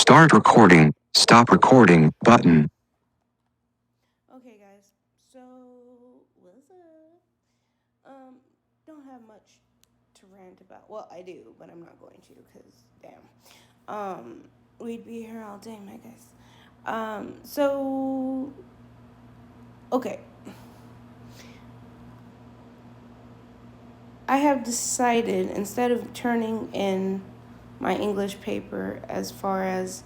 Start recording, stop recording button. Okay, guys. So what's up? Don't have much to rant about. Well, I do, but I'm not going to because damn. We'd be here all day, my guys. So okay, I have decided instead of turning in my English paper as far as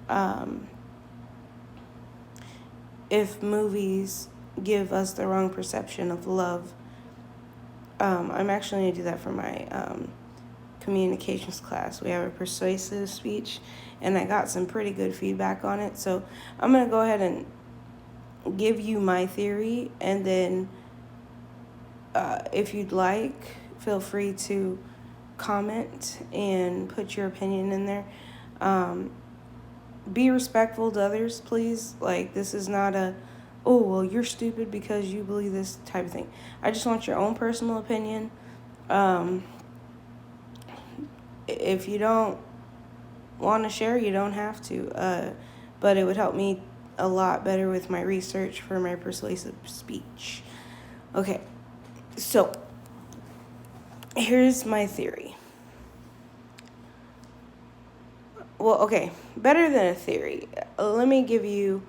um, if movies give us the wrong perception of love. I'm actually going to do that for my communications class. We have a persuasive speech, and I got some pretty good feedback on it. So I'm going to go ahead and give you my theory, and then if you'd like, feel free to comment and put your opinion in there. Um, be respectful to others, please. Like, this is not a, oh, well, you're stupid because you believe this type of thing. I just want your own personal opinion. Um, if you don't want to share, you don't have to. But it would help me a lot better with my research for my persuasive speech. Okay, so here's my theory. Well, okay, better than a theory. Let me give you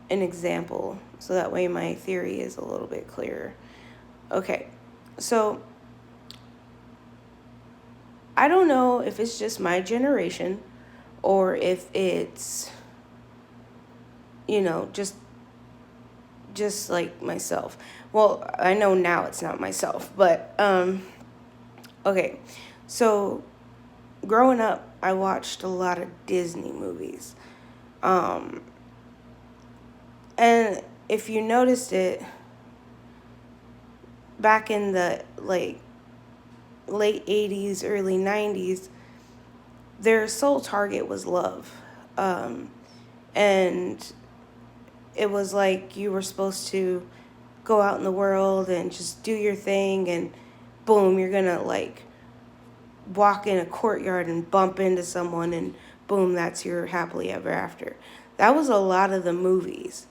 an example so that way my theory is a little bit clearer. Okay, so I don't know if it's just my generation or if it's, just like myself. Well, I know now it's not myself, but okay. So growing up, I watched a lot of Disney movies. Um and if you noticed it back in the like late 80s, early 90s, their sole target was love. Um and it was like you were supposed to go out in the world and just do your thing, and boom, you're gonna like walk in a courtyard and bump into someone, and boom, that's your happily ever after. That was a lot of the movies,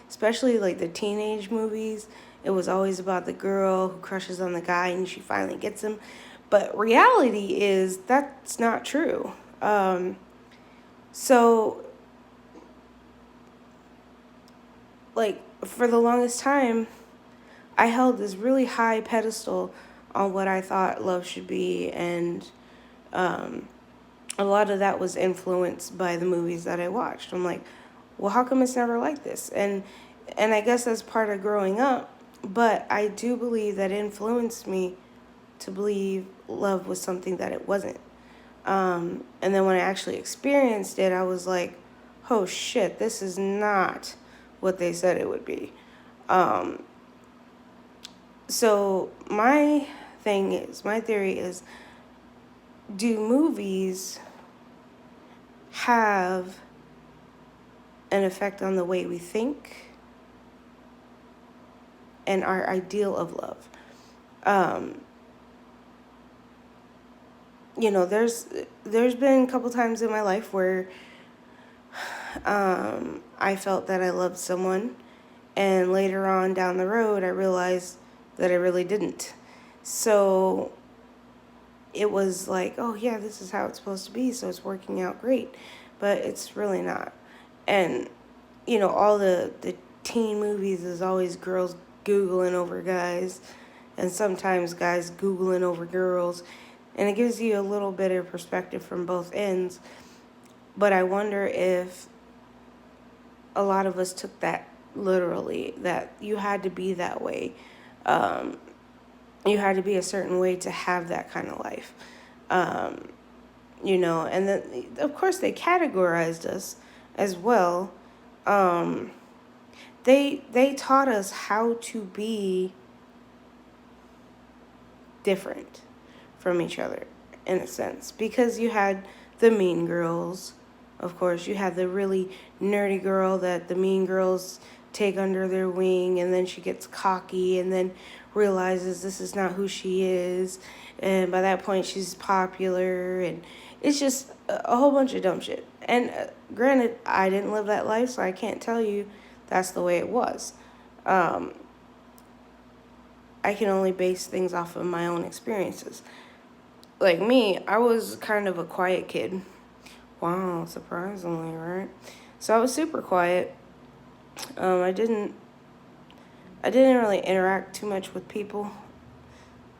especially like the teenage movies. It was always about the girl who crushes on the guy and she finally gets him. But reality is that's not true. So, like, for the longest time, I held this really high pedestal on what I thought love should be, and um, a lot of that was influenced by the movies that I watched. I'm like, well, how come it's never like this? And I guess that's part of growing up, but I do believe that influenced me to believe love was something that it wasn't. And then when I actually experienced it, I was like, oh shit, this is not what they said it would be. Um, so my theory is, do movies have an effect on the way we think and our ideal of love? Um, there's been a couple times in my life where I felt that I loved someone, and later on down the road, I realized that I really didn't. So it was like, oh yeah, this is how it's supposed to be, so it's working out great, but it's really not. And all the teen movies is always girls googling over guys, and sometimes guys googling over girls, and it gives you a little bit of perspective from both ends. But I wonder if a lot of us took that literally, that you had to be that way. Um, you had to be a certain way to have that kind of life. Um, and then of course they categorized us as well. Um, they taught us how to be different from each other in a sense, because you had the mean girls. Of course, you had the really nerdy girl that the mean girls take under their wing, and then she gets cocky and then realizes this is not who she is, and by that point she's popular, and It's just a whole bunch of dumb shit. And granted, I didn't live that life, so I can't tell you that's the way it was. Um, I can only base things off of my own experiences. Like me, I was kind of a quiet kid. Wow, surprisingly, right? So I was super quiet. Um, I didn't I didn't really interact too much with people.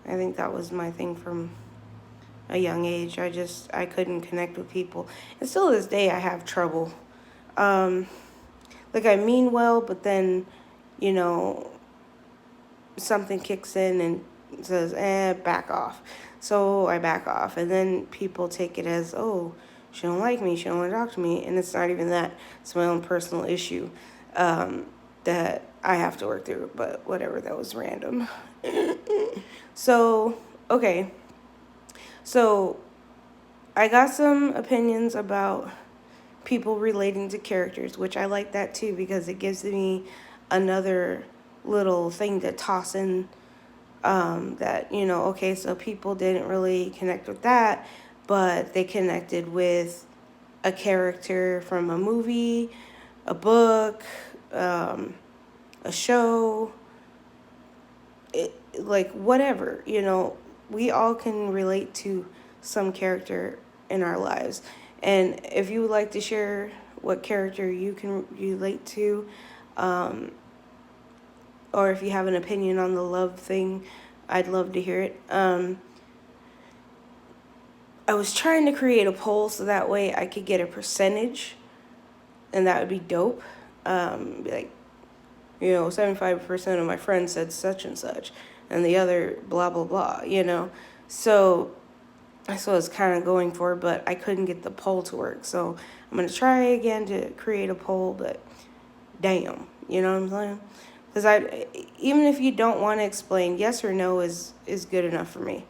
I think that was my thing from a young age. I couldn't connect with people, and still to this day I have trouble. Um, like I mean well, but then, you know, something kicks in and says, back off. So I back off. And then people take it as, oh, she don't like me. She don't want to talk to me. And it's not even that. It's my own personal issue um, that I have to work through. But whatever, that was random. So, okay. So I got some opinions about people relating to characters, which I like that too because it gives me another little thing to toss in that, okay, so people didn't really connect with that, but they connected with a character from a movie, a book, a show, like whatever, we all can relate to some character in our lives. And if you would like to share what character you can relate to, um, or if you have an opinion on the love thing, I'd love to hear it. I was trying to create a poll so that way I could get a percentage, and that would be dope. Be like, 75% of my friends said such and such, and the other blah, blah, blah. So that's what I was kind of going for, but I couldn't get the poll to work. So I'm going to try again to create a poll, but damn, you know what I'm saying? Because even if you don't want to explain, yes or no is good enough for me.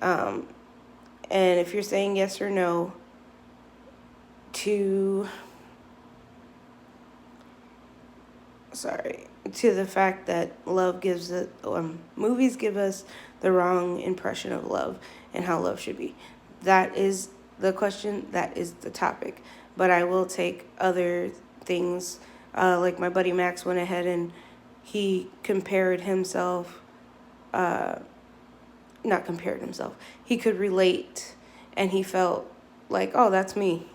Um, and if you're saying yes or no to, to the fact that movies give us the wrong impression of love and how love should be. That is the question. That is the topic. But I will take other things. Like my buddy Max went ahead and he compared himself, not compared himself, he could relate and he felt like, oh, that's me.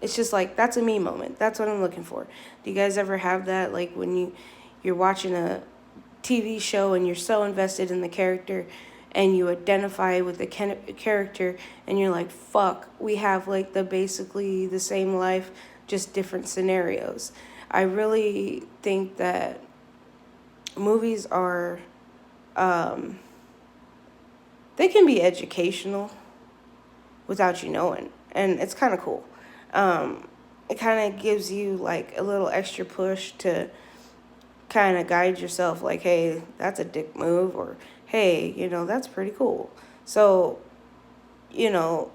It's just like, that's a me moment. That's what I'm looking for. Do you guys ever have that? Like when you're watching a TV show and you're so invested in the character and you identify with the character and you're like, fuck, we have like basically the same life, just different scenarios. I really think that movies are, they can be educational without you knowing, and it's kind of cool. It kind of gives you like a little extra push to kind of guide yourself, like, hey, that's a dick move, or hey, that's pretty cool. So, you know,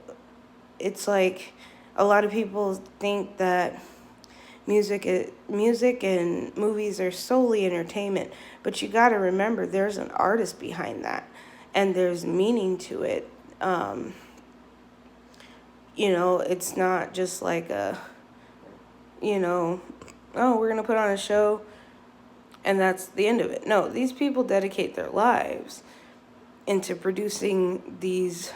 it's like a lot of people think that music and movies are solely entertainment, but you got to remember there's an artist behind that, and there's meaning to it. It's not just like oh, we're gonna put on a show and that's the end of it. No, these people dedicate their lives into producing these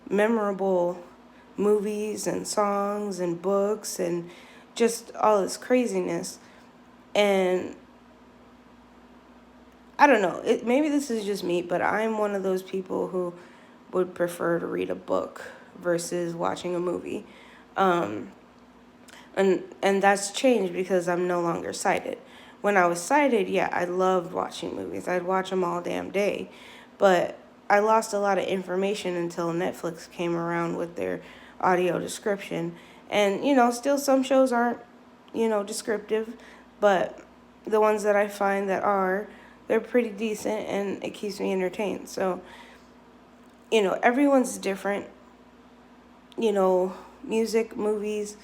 memorable movies and songs and books and just all this craziness. And I don't know, maybe this is just me, but I'm one of those people who would prefer to read a book versus watching a movie. And that's changed because I'm no longer sighted. When I was sighted, yeah, I loved watching movies. I'd watch them all damn day. But I lost a lot of information until Netflix came around with their audio description. And, still some shows aren't, descriptive, but the ones that I find that are, they're pretty decent and it keeps me entertained. So, everyone's different. Music, movies,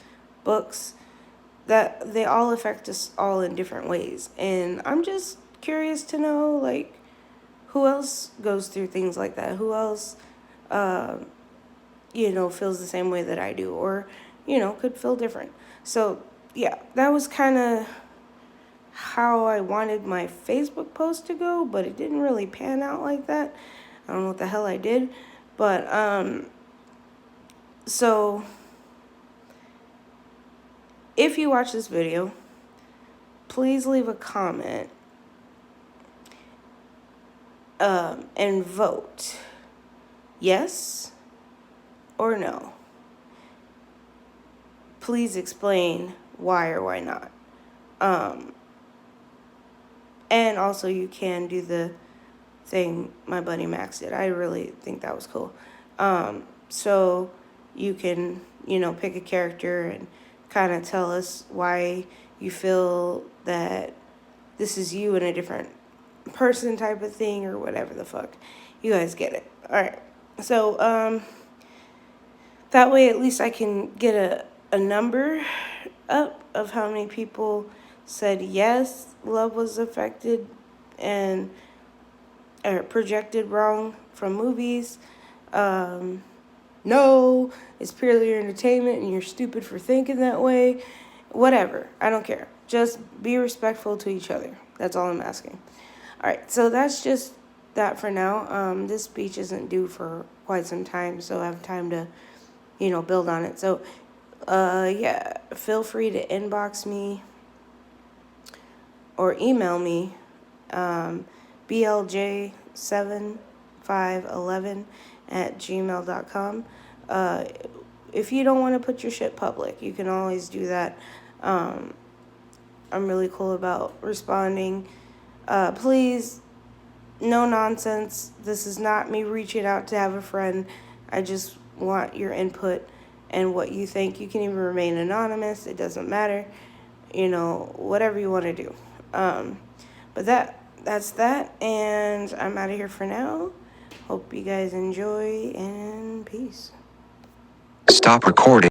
books, that they all affect us all in different ways. And I'm just curious to know, like, who else goes through things like that? Who else feels the same way that I do, or, could feel different. So, yeah, that was kind of how I wanted my Facebook post to go, but it didn't really pan out like that. I don't know what the hell I did, but, so if you watch this video, please leave a comment and vote yes or no. Please explain why or why not. And also you can do the thing my buddy Max did. I really think that was cool. So you can, pick a character and kind of tell us why you feel that this is you in a different person type of thing, or whatever the fuck. You guys get it. All right. So that way at least I can get a number up of how many people said yes, love was affected and or projected wrong from movies. No, it's purely entertainment and you're stupid for thinking that way. Whatever. I don't care. Just be respectful to each other. That's all I'm asking. All right, so that's just that for now. This speech isn't due for quite some time, so I have time to, build on it. So, yeah, feel free to inbox me or email me, blj7511@gmail.com. If you don't want to put your shit public, you can always do that. I'm really cool about responding. Please, no nonsense. This is not me reaching out to have a friend. I just want your input and what you think. You can even remain anonymous. It doesn't matter. Whatever you want to do. But that's that. And I'm out of here for now. Hope you guys enjoy, and peace. Stop recording.